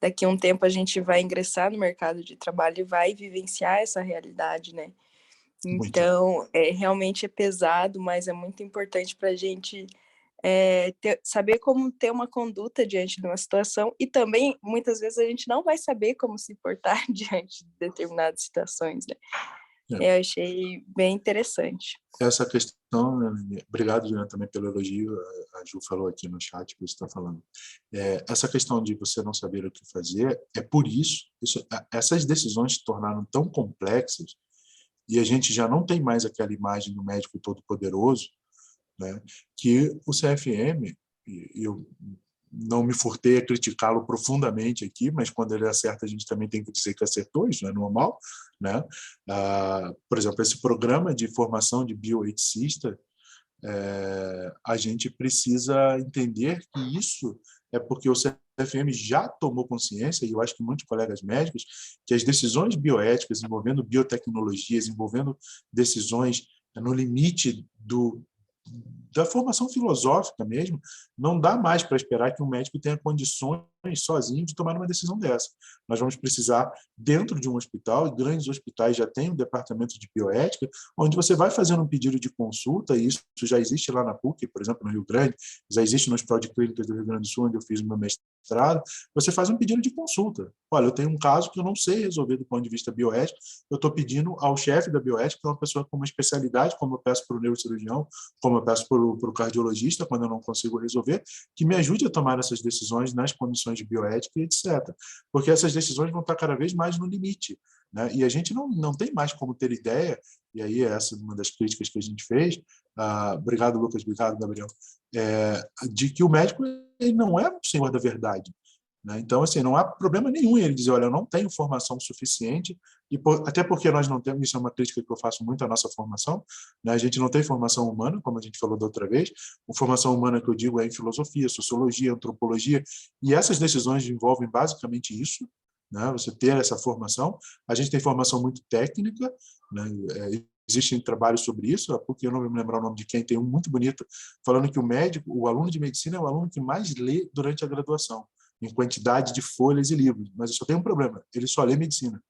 daqui a um tempo a gente vai ingressar no mercado de trabalho e vai vivenciar essa realidade, né? Então, realmente é pesado, mas é muito importante para a gente saber como ter uma conduta diante de uma situação e também, muitas vezes, a gente não vai saber como se portar diante de determinadas situações, né? Eu achei bem interessante. Essa questão, obrigado, Juliana, também pelo elogio, a Ju falou aqui no chat que você está falando. Essa questão de você não saber o que fazer, é por isso essas decisões se tornaram tão complexas e a gente já não tem mais aquela imagem do médico todo-poderoso, né, que o CFM, eu não me furtei a criticá-lo profundamente aqui, mas quando ele acerta, a gente também tem que dizer que acertou, isso é normal. Né? Por exemplo, esse programa de formação de bioeticista, a gente precisa entender que isso é porque o CFM já tomou consciência, e eu acho que muitos colegas médicos, que as decisões bioéticas envolvendo biotecnologias, envolvendo decisões no limite da formação filosófica mesmo, não dá mais para esperar que um médico tenha condições sozinho de tomar uma decisão dessa. Nós vamos precisar, dentro de um hospital, e grandes hospitais já têm um departamento de bioética, onde você vai fazendo um pedido de consulta, e isso já existe lá na PUC, por exemplo, no Rio Grande, já existe no Hospital de Clínicas do Rio Grande do Sul, onde eu fiz o meu mestrado, você faz um pedido de consulta. Olha, eu tenho um caso que eu não sei resolver do ponto de vista bioético, eu estou pedindo ao chefe da bioética, que é uma pessoa com uma especialidade, como eu peço para o neurocirurgião, como eu peço para o cardiologista, quando eu não consigo resolver, que me ajude a tomar essas decisões nas condições de bioética e etc. Porque essas decisões vão estar cada vez mais no limite, né? E a gente não tem mais como ter ideia, e aí essa é uma das críticas que a gente fez, obrigado, Lucas, obrigado, Gabriel, de que o médico ele não é o senhor da verdade. Né? Então, assim, não há problema nenhum em ele dizer, olha, eu não tenho formação suficiente, até porque nós não temos, isso é uma crítica que eu faço muito à nossa formação, né? A gente não tem formação humana, como a gente falou da outra vez, a formação humana que eu digo é em filosofia, sociologia, antropologia, e essas decisões envolvem basicamente isso, né? Você ter essa formação. A gente tem formação muito técnica, né? Existem trabalhos sobre isso, porque eu não vou me lembrar o nome de quem, tem um muito bonito, falando que o aluno de medicina é o aluno que mais lê durante a graduação, em quantidade de folhas e livros. Mas só tem um problema, ele só lê medicina.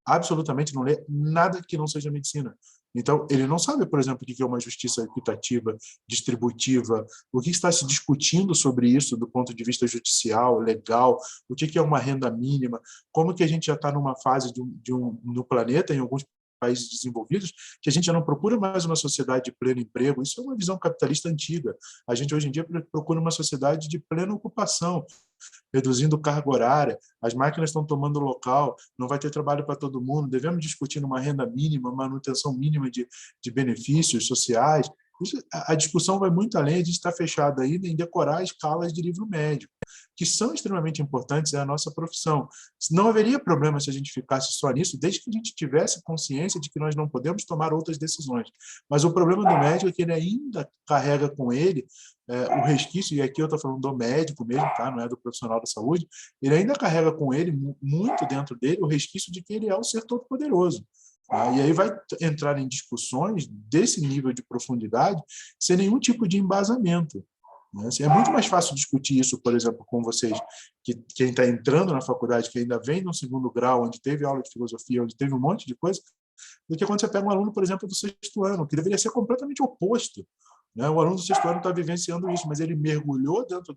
Absolutamente não lê nada que não seja medicina. Então, ele não sabe, por exemplo, o que é uma justiça equitativa, distributiva, o que está se discutindo sobre isso do ponto de vista judicial, legal, o que é uma renda mínima, como que a gente já está numa fase no planeta, em alguns países desenvolvidos, que a gente já não procura mais uma sociedade de pleno emprego. Isso é uma visão capitalista antiga. A gente, hoje em dia, procura uma sociedade de plena ocupação, reduzindo carga horária, as máquinas estão tomando local, não vai ter trabalho para todo mundo, devemos discutir uma renda mínima, manutenção mínima de benefícios sociais. Isso, a discussão vai muito além, a gente está fechado ainda em decorar escalas de livro médio, que são extremamente importantes, é a nossa profissão. Não haveria problema se a gente ficasse só nisso, desde que a gente tivesse consciência de que nós não podemos tomar outras decisões. Mas o problema do médico é que ele ainda carrega com ele o resquício, e aqui eu estou falando do médico mesmo, tá? Não é do profissional da saúde, ele ainda carrega com ele, muito dentro dele, o resquício de que ele é o ser todo-poderoso. Tá? E aí vai entrar em discussões desse nível de profundidade sem nenhum tipo de embasamento. Né? Assim, é muito mais fácil discutir isso, por exemplo, com vocês, que quem está entrando na faculdade, que ainda vem no segundo grau, onde teve aula de filosofia, onde teve um monte de coisa, do que quando você pega um aluno, por exemplo, do sexto ano, que deveria ser completamente oposto. Né? O aluno do sexto ano está vivenciando isso, mas ele mergulhou dentro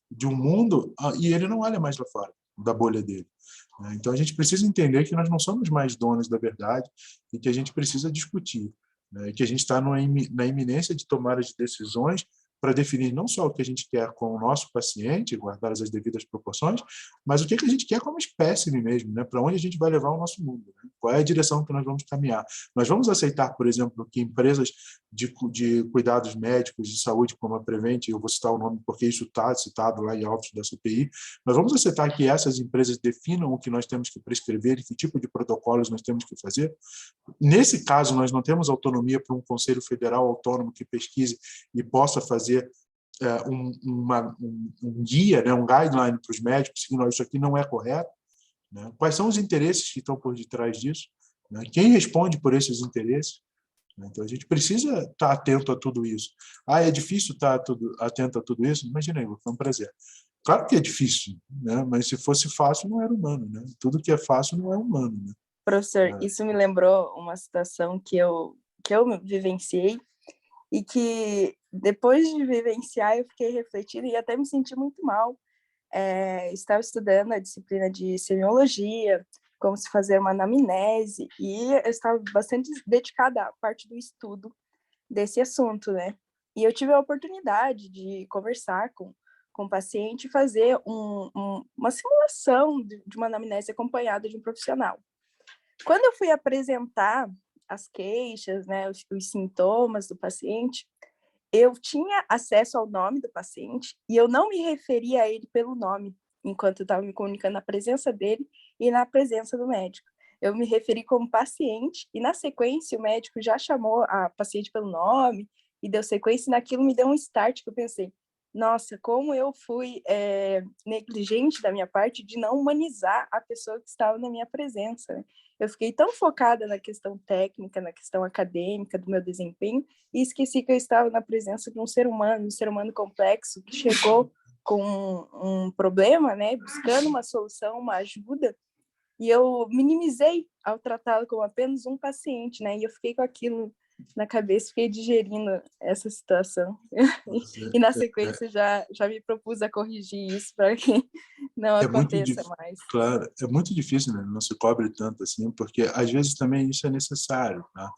de um mundo e ele não olha mais lá fora da bolha dele. Né? Então, a gente precisa entender que nós não somos mais donos da verdade e que a gente precisa discutir. Né? E que a gente está na iminência de tomar as decisões para definir não só o que a gente quer com o nosso paciente, guardar as devidas proporções, mas o que a gente quer como espécime mesmo, né? Para onde a gente vai levar o nosso mundo, né? Qual é a direção que nós vamos caminhar. Nós vamos aceitar, por exemplo, que empresas de cuidados médicos de saúde, como a Prevent, eu vou citar o nome porque isso está citado lá em autos da CPI, nós vamos aceitar que essas empresas definam o que nós temos que prescrever e que tipo de protocolos nós temos que fazer? Nesse caso, nós não temos autonomia para um Conselho Federal autônomo que pesquise e possa fazer um guia, né, um guideline para os médicos, que isso aqui não é correto. Né? Quais são os interesses que estão por detrás disso? Né? Quem responde por esses interesses? Então, a gente precisa estar atento a tudo isso. É difícil estar atento a tudo isso? Imagina aí, foi um prazer. Claro que é difícil, né? Mas se fosse fácil, não era humano. Né? Tudo que é fácil não é humano. Né? Professor, isso me lembrou uma situação que eu vivenciei e que, depois de vivenciar, eu fiquei refletindo e até me senti muito mal. Estava estudando a disciplina de semiologia, como se fazer uma anamnese, e eu estava bastante dedicada à parte do estudo desse assunto, né? E eu tive a oportunidade de conversar com o paciente e fazer uma simulação de uma anamnese acompanhada de um profissional. Quando eu fui apresentar as queixas, né, os sintomas do paciente, eu tinha acesso ao nome do paciente e eu não me referia a ele pelo nome, enquanto eu estava me comunicando na presença dele e na presença do médico. Eu me referi como paciente e, na sequência, o médico já chamou a paciente pelo nome e deu sequência, e naquilo me deu um start que eu pensei, nossa, como eu fui negligente da minha parte de não humanizar a pessoa que estava na minha presença, né? Eu fiquei tão focada na questão técnica, na questão acadêmica do meu desempenho, e esqueci que eu estava na presença de um ser humano complexo, que chegou com um problema, né? Buscando uma solução, uma ajuda, e eu minimizei ao tratá-lo como apenas um paciente, né? E eu fiquei com aquilo na cabeça, fiquei digerindo essa situação. E na sequência já me propus a corrigir isso para que não É muito aconteça mais. claro, é muito difícil, né? Não se cobre tanto assim, porque às vezes também isso é necessário, tá?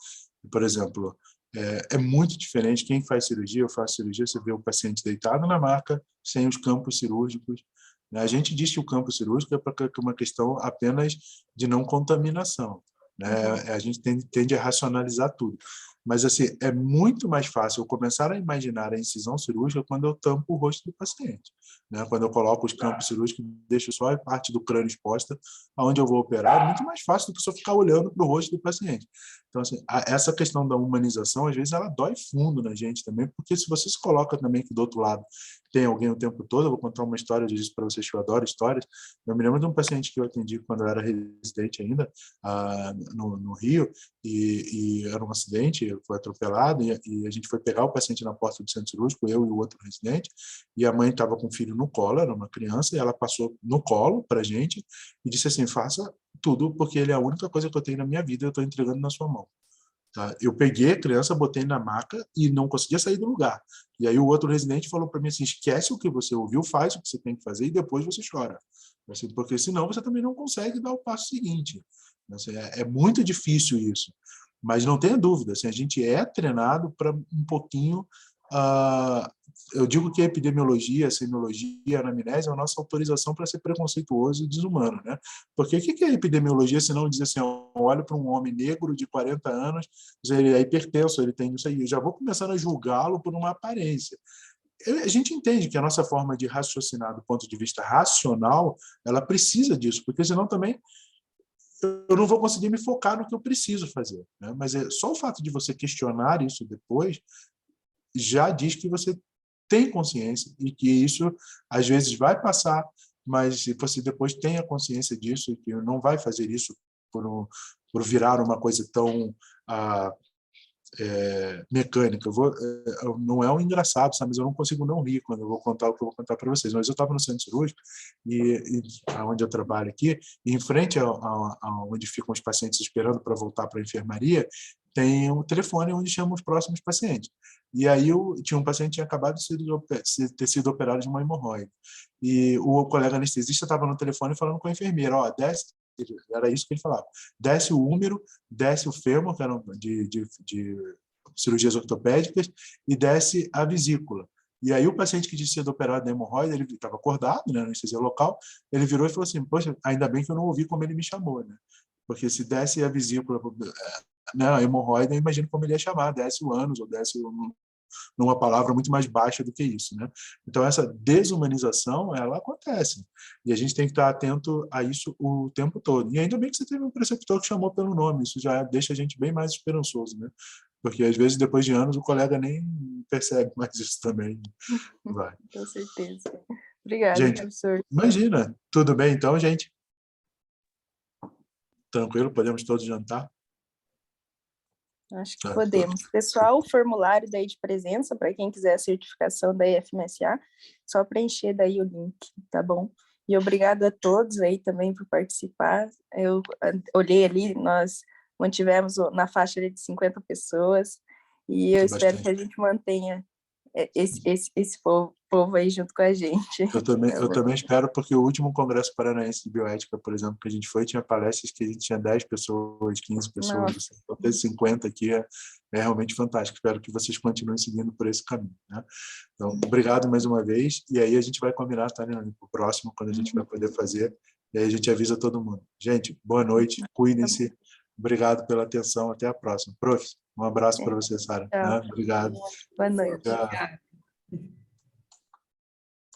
Por exemplo, é muito diferente quem faz cirurgia, eu faço cirurgia, você vê o paciente deitado na maca, sem os campos cirúrgicos, né? A gente diz que o campo cirúrgico é para uma questão apenas de não contaminação, né? A gente tende a racionalizar tudo. Mas, assim, é muito mais fácil eu começar a imaginar a incisão cirúrgica quando eu tampo o rosto do paciente, né? Quando eu coloco os campos cirúrgicos, deixo só a parte do crânio exposta, aonde eu vou operar, é muito mais fácil do que só ficar olhando para o rosto do paciente. Então, assim, essa questão da humanização, às vezes, ela dói fundo na gente também, porque se você se coloca também que do outro lado tem alguém o tempo todo, eu vou contar uma história disso para vocês, que eu adoro histórias. Eu me lembro de um paciente que eu atendi quando eu era residente ainda, no Rio, e era um acidente, foi atropelado, e a gente foi pegar o paciente na porta do centro cirúrgico, eu e o outro residente, e a mãe estava com o filho no colo, era uma criança, e ela passou no colo para a gente e disse assim, faça tudo, porque ele é a única coisa que eu tenho na minha vida, eu estou entregando na sua mão. Tá? Eu peguei a criança, botei na maca e não conseguia sair do lugar. E aí o outro residente falou para mim assim, esquece o que você ouviu, faz o que você tem que fazer e depois você chora. Assim, porque senão você também não consegue dar o passo seguinte. Assim, é muito difícil isso. Mas não tenha dúvida, assim, a gente é treinado para um pouquinho... eu digo que a epidemiologia, a semiologia, a anamnese é a nossa autorização para ser preconceituoso e desumano, né? Porque o que é epidemiologia se não dizer assim, eu olho para um homem negro de 40 anos, ele é hipertenso, ele tem isso aí, eu já vou começando a julgá-lo por uma aparência. A gente entende que a nossa forma de raciocinar do ponto de vista racional, ela precisa disso, porque senão também eu não vou conseguir me focar no que eu preciso fazer, né? Mas só o fato de você questionar isso depois já diz que você tem consciência e que isso às vezes vai passar, mas se você depois tem a consciência disso, que não vai fazer isso por virar uma coisa tão mecânica. Não é um engraçado, sabe? Mas eu não consigo não rir quando eu vou contar o que eu vou contar para vocês. Mas eu estava no centro cirúrgico, onde eu trabalho aqui, e em frente a onde ficam os pacientes esperando para voltar para a enfermaria, tem um telefone onde chamam os próximos pacientes. E aí tinha um paciente que tinha acabado de ter sido operado de uma hemorroide. E o colega anestesista estava no telefone falando com a enfermeira, ó, desce, era isso que ele falava, desce o úmero, desce o fêmur, que era de cirurgias ortopédicas, e desce a vesícula. E aí o paciente que tinha sido operado de hemorroide, ele estava acordado, né, anestesia local, ele virou e falou assim, poxa, ainda bem que eu não ouvi como ele me chamou, né? Porque se desce a vesícula, não, hemorroide, eu imagino como ele ia chamar, desce o ânus, ou desce numa palavra muito mais baixa do que isso, né? Então, essa desumanização, ela acontece. E a gente tem que estar atento a isso o tempo todo. E ainda bem que você teve um preceptor que chamou pelo nome, isso já deixa a gente bem mais esperançoso, né? Porque, às vezes, depois de anos, o colega nem percebe mais isso também. Vai. Com certeza. Obrigada, Gente, professor. imagina. Tudo bem, então, gente? Tranquilo? Podemos todos jantar? Acho que Tá. podemos. Pessoal, o formulário daí de presença, para quem quiser a certificação da IFMSA, só preencher daí o link, tá bom? E obrigado a todos aí também por participar. Eu olhei ali, nós mantivemos na faixa ali de 50 pessoas, e eu espero que a gente mantenha esse povo aí junto com a gente. Eu também espero, porque o último Congresso Paranaense de Bioética, por exemplo, que a gente foi, tinha palestras que a gente tinha 10 pessoas, 15 pessoas, Nossa. então ter 50 aqui é realmente fantástico. Espero que vocês continuem seguindo por esse caminho, né? Então, obrigado mais uma vez, e aí a gente vai combinar, tá, né, para o próximo, quando a gente vai poder fazer, e aí a gente avisa todo mundo. Gente, boa noite, cuidem-se, obrigado pela atenção, até a próxima. Prof, um abraço para você, Sara. Tchau. Né? Obrigado. Boa noite. Tchau.